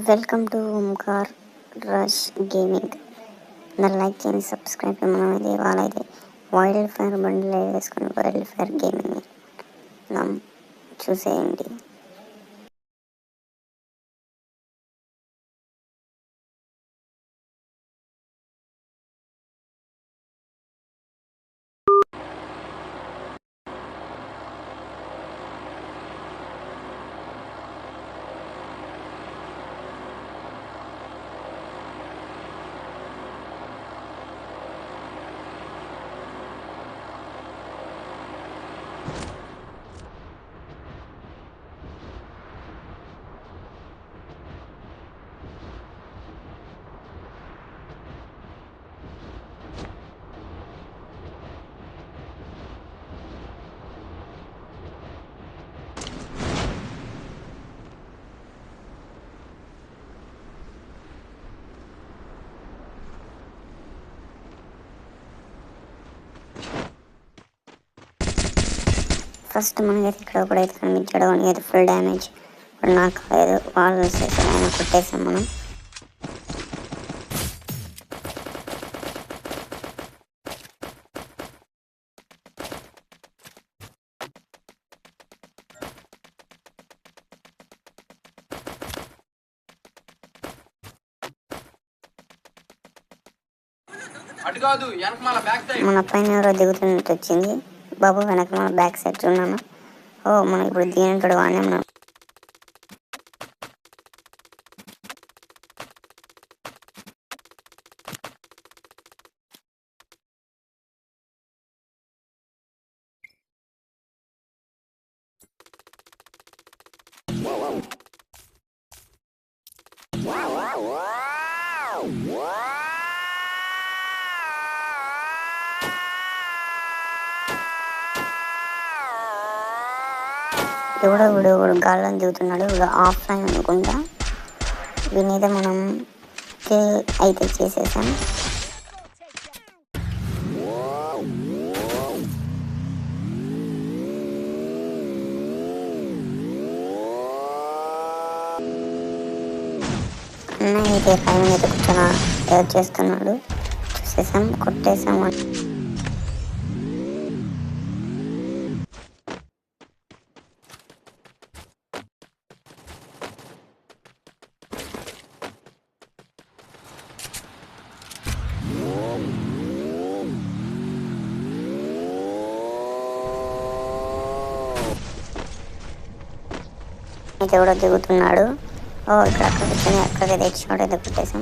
Welcome to Omkar rush gaming. అందరు like చేయండి, subscribe మనం అయితే వాళ్ళైతే వైల్డ్ ఫైర్ బండిలో వేసుకుని వైల్డ్ ఫైర్ గేమింగ్ మనం చూసేయండి. ఫస్ట్ మనకైతే ఇక్కడ ఒకడైతే కనిపించాడు, అని అయితే ఫుల్ డ్యామేజ్. ఇప్పుడు నాకు కాలేదు, వాళ్ళు వేసేసి ఆయన కొట్టేసాం మనం. మన పైన ఎవరో దిగుతున్నట్టు వచ్చింది. బాబు వెనక మన బ్యాక్ సైడ్ ఉన్నాను. ఓ మనం ఇప్పుడు దిగినట్టు వాడినే మనం. ఎవడో వీడు గాల్లో దిగుతున్నాడు, వీడు ఆఫ్లైన్ అనుకుంటా. వీనైతే మనం కిల్ అయితే చేసేసాం. అన్న అయితే పైన అయితే కూర్చొని ఏదో చేస్తున్నాడు, చూసేసాం, కొట్టేసాం. అయితే కూడా దిగుతున్నాడు. ఓ ఇక్కడ అక్కడ కూర్చొని అక్కడికి తెచ్చినోడు అయితే కొట్టేసాం.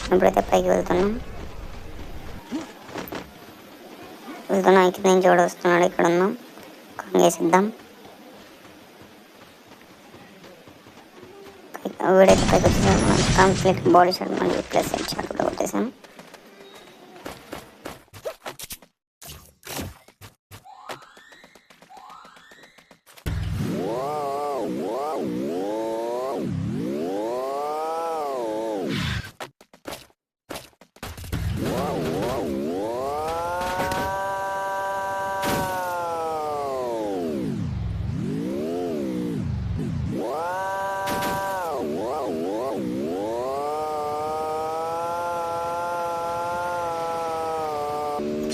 ఇప్పుడైతే పైకి వెళ్తున్నాం. ఇక్కడ నుంచి కూడా వస్తున్నాడు. ఇక్కడ ఉన్నాం, కంగేసిద్దాం. వీడైతే పైకి వచ్చేసాం. కంప్లీట్ బాడీ షాట్ మళ్ళీ ప్లస్ హెడ్ షాట్ కూడా కొట్టేసాం.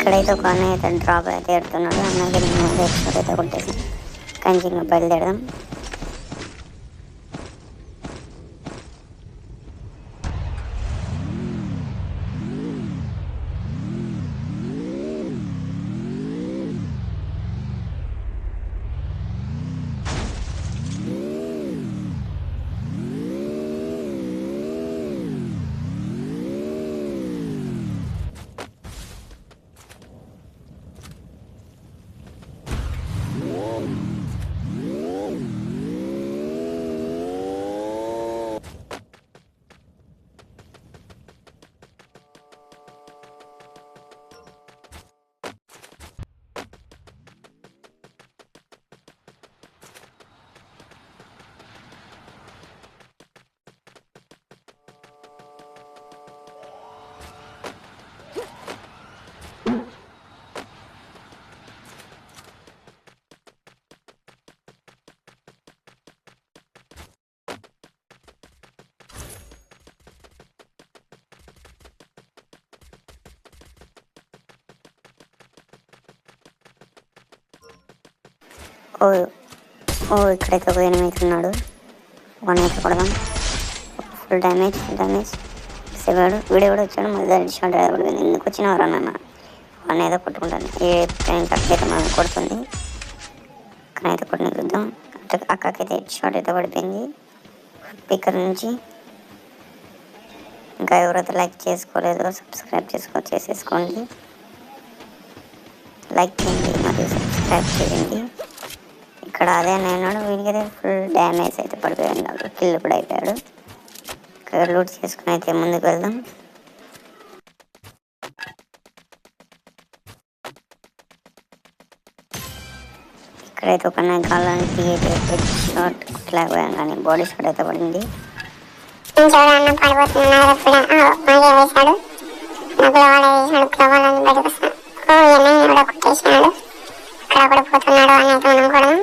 ఇక్కడైతే ఒక అన్నయ్య అయితే డ్రాప్ అయితే ఎడుతున్నాడు. అన్నకి నేను ఎక్స్పోర్ట్ అయితే కొట్టేసి కంచిగా బయలుదేరదాం. ఓ ఓ ఇక్కడైతే ఒక ఎనిమిది ఉన్నాడు. వన్ అయితే కొడదాం. Full damage సెవాడు. వీడియో కూడా వచ్చాడు. మళ్ళీ షాట్ పడిపోయింది. ఎందుకు వచ్చినవరా నాన్న? వన్ ఏదో కొట్టుకుంటాను. ఏ అక్కడైతే మనం కొడుతుంది. అక్కడైతే కొట్టిన చూద్దాం. అక్కకైతే షాట్ అయితే పడిపోయింది స్పీకర్ నుంచి. ఇంకా ఎవరైతే లైక్ చేసుకోలేదో సబ్స్క్రైబ్ చేసేసుకోండి. లైక్ చేయండి మరియు సబ్స్క్రైబ్ చేయండి. ఇక్కడ అదే అన్నాడు. వీడికైతే ఫుల్ డ్యామేజ్ అయితే పడిపోయాడు. కిల్ కూడా అయిపోయాడు. ఇక్కడ లూట్ చేసుకుని అయితే ముందుకు వెళ్దాం. ఇక్కడైతే ఒక గాలానికి అయితే షాట్ కుట్టలేకపోయాను, కానీ బాడీ షాట్ అయితే పడింది. పోతున్నాడు అని అయితే మనం కొడదాం.